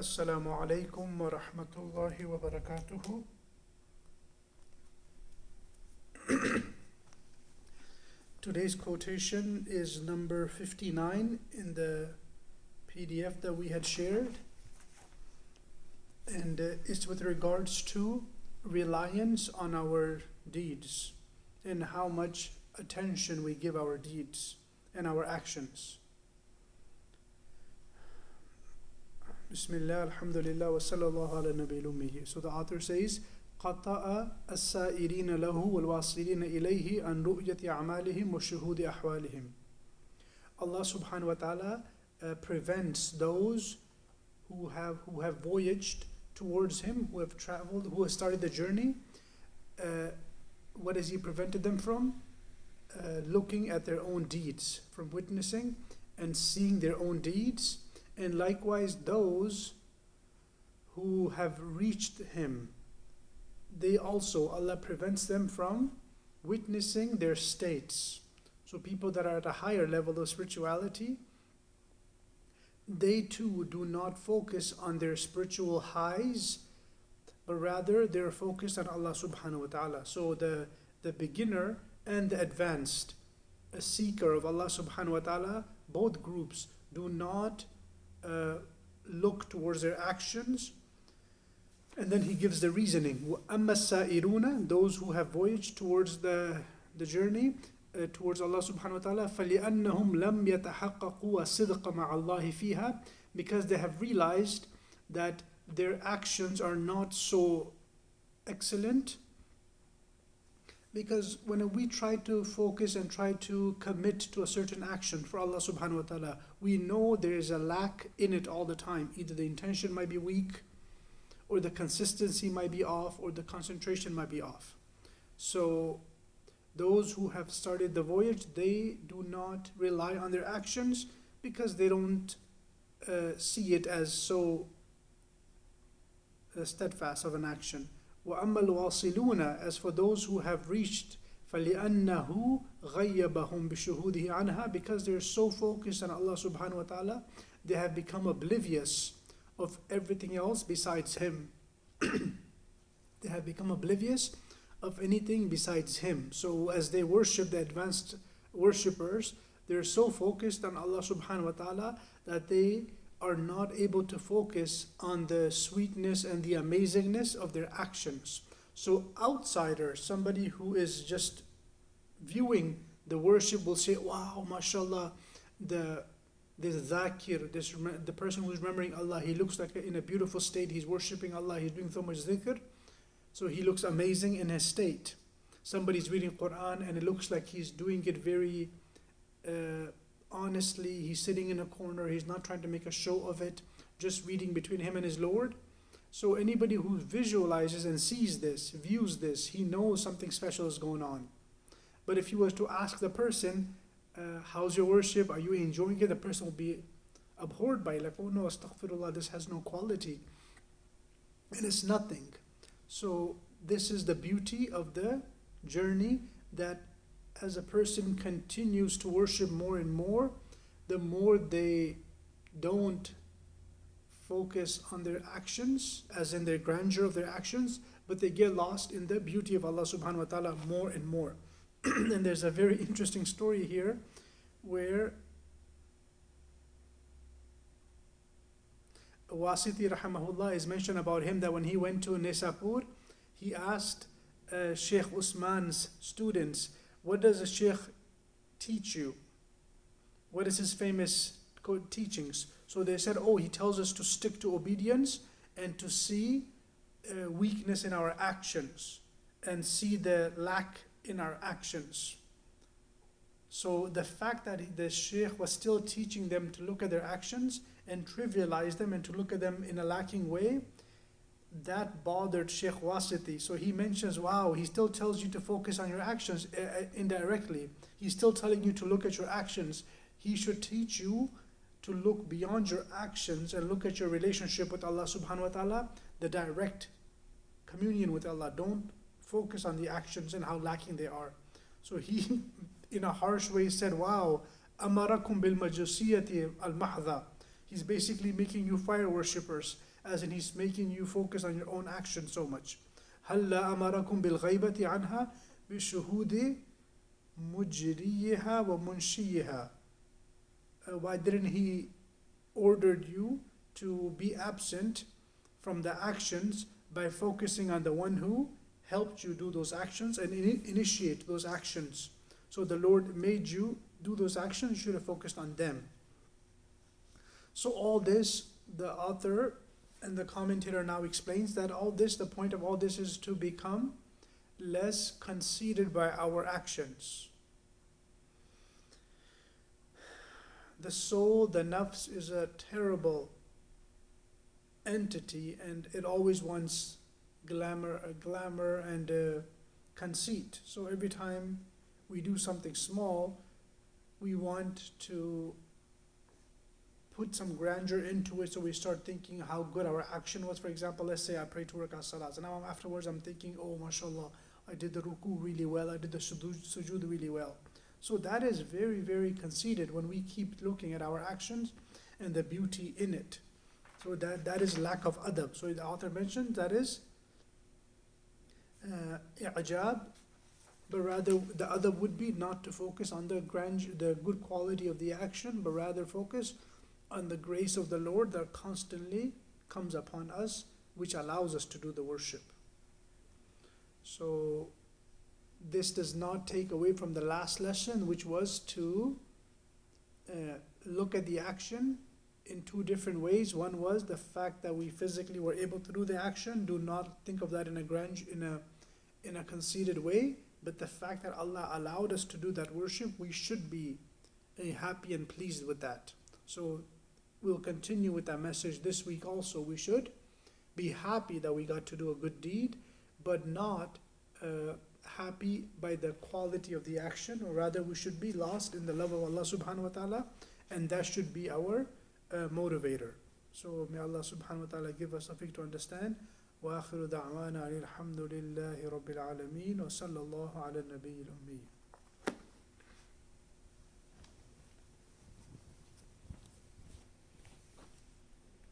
Assalamu alaikum wa rahmatullahi wa barakatuhu. Today's quotation is number 59 in the PDF that we had shared, and it's with regards to reliance on our deeds and how much attention we give our deeds and our actions. Bismillah, alhamdulillah, wa sallallahu ala nabi lummihi. So the author says, قَطَأَ السَّائِرِينَ لَهُ وَالْوَاصِلِينَ إِلَيْهِ عَنْ رُؤْيَةِ أَعْمَالِهِمْ وَشُهُودِ أَحْوَالِهِمْ. Allah subhanahu wa ta'ala prevents those who have voyaged towards Him, who have traveled, who have started the journey. What has He prevented them from? Looking at their own deeds, from witnessing and seeing their own deeds. And likewise, those who have reached Him, they also, Allah prevents them from witnessing their states. So people that are at a higher level of spirituality, they too do not focus on their spiritual highs, but rather they're focused on Allah subhanahu wa ta'ala. So the beginner and the advanced, a seeker of Allah subhanahu wa ta'ala, both groups do not look towards their actions. And then he gives the reasoning. أَمَّا السَّائِرُونَ, those who have voyaged towards the journey, towards Allah subhanahu wa ta'ala, فَلِأَنَّهُمْ لَمْ يَتَحَقَّقُوا الصِّدْقَ مَعَ اللَّهِ فِيهَا, because they have realized that their actions are not so excellent. Because when we try to focus and try to commit to a certain action for Allah subhanahu wa ta'ala, we know there is a lack in it all the time. Either the intention might be weak, or the consistency might be off, or the concentration might be off. So those who have started the voyage, they do not rely on their actions because they don't see it as so steadfast of an action. وَأَمَّا الْوَاصِلُونَ, as for those who have reached, فَلِأَنَّهُ غَيَّبَهُمْ بِشُهُودِهِ عَنْهَا, because they're so focused on Allah subhanahu wa ta'ala, they have become oblivious of everything else besides Him. They have become oblivious of anything besides Him. So as they worship, the advanced worshippers, they're so focused on Allah subhanahu wa ta'ala that they are not able to focus on the sweetness and the amazingness of their actions. So outsiders, somebody who is just viewing the worship, will say, wow, mashallah, this zakir, the person who's remembering Allah, he looks like in a beautiful state, he's worshipping Allah, he's doing so much zikr, so he looks amazing in his state. Somebody's reading Quran and it looks like he's doing it very honestly, he's sitting in a corner, he's not trying to make a show of it, just reading between him and his Lord. So anybody who visualizes and sees this, views this, he knows something special is going on. But if you was to ask the person, how's your worship, are you enjoying it, the person will be abhorred by it, like, oh no, astaghfirullah, this has no quality. And it's nothing. So this is the beauty of the journey, that as a person continues to worship more and more, the more they don't focus on their actions, as in their grandeur of their actions, but they get lost in the beauty of Allah subhanahu wa ta'ala more and more. And there's a very interesting story here where Wasiti rahimahullah is mentioned about him, that when he went to Nisapur, he asked Sheikh Usman's students, what does a sheikh teach you? What is his famous teachings? So they said, oh, he tells us to stick to obedience and to see weakness in our actions and see the lack in our actions. So the fact that the sheikh was still teaching them to look at their actions and trivialize them and to look at them in a lacking way, that bothered Sheikh Wasiti. So he mentions, wow, he still tells you to focus on your actions indirectly. He's still telling you to look at your actions. He should teach you to look beyond your actions and look at your relationship with Allah subhanahu wa ta'ala, the direct communion with Allah. Don't focus on the actions and how lacking they are. So he, in a harsh way, said, wow, amarakum bil majusiyati al mahdha. He's basically making you fire worshippers. as in he's making you focus on your own action so much. هَلَّا أَمَرَكُمْ بِالْغَيْبَةِ عَنْهَا بِشُهُودِ مُجْرِيِّهَا وَمُنْشِيِّهَا. Why didn't he ordered you to be absent from the actions by focusing on the one who helped you do those actions and initiate those actions? So the Lord made you do those actions, you should have focused on them. So all this, the author and the commentator now explains that all this, the point of all this is to become less conceited by our actions. The soul, the nafs, is a terrible entity, and it always wants glamour and conceit. So every time we do something small, we want to put some grandeur into it, so we start thinking how good our action was. For example, let's say I pray 2 rakat salat, and now afterwards I'm thinking, oh mashallah, I did the ruku really well, I did the sujood really well. So that is very, very conceited when we keep looking at our actions and the beauty in it. So that is lack of adab. So the author mentioned that is i'jab, but rather the adab would be not to focus on the good quality of the action, but rather focus on the grace of the Lord that constantly comes upon us, which allows us to do the worship. So this does not take away from the last lesson, which was to look at the action in two different ways. One was the fact that we physically were able to do the action. Do not think of that in a conceited way, but the fact that Allah allowed us to do that worship, we should be happy and pleased with that. So we'll continue with that message this week also. We should be happy that we got to do a good deed, but not happy by the quality of the action, or rather we should be lost in the love of Allah subhanahu wa ta'ala, and that should be our motivator. So may Allah subhanahu wa ta'ala give us tawfiq to understand. Wa akhiru da'wana alhamdulillahi rabbil alameen wa sallallahu ala nabiyil ummi.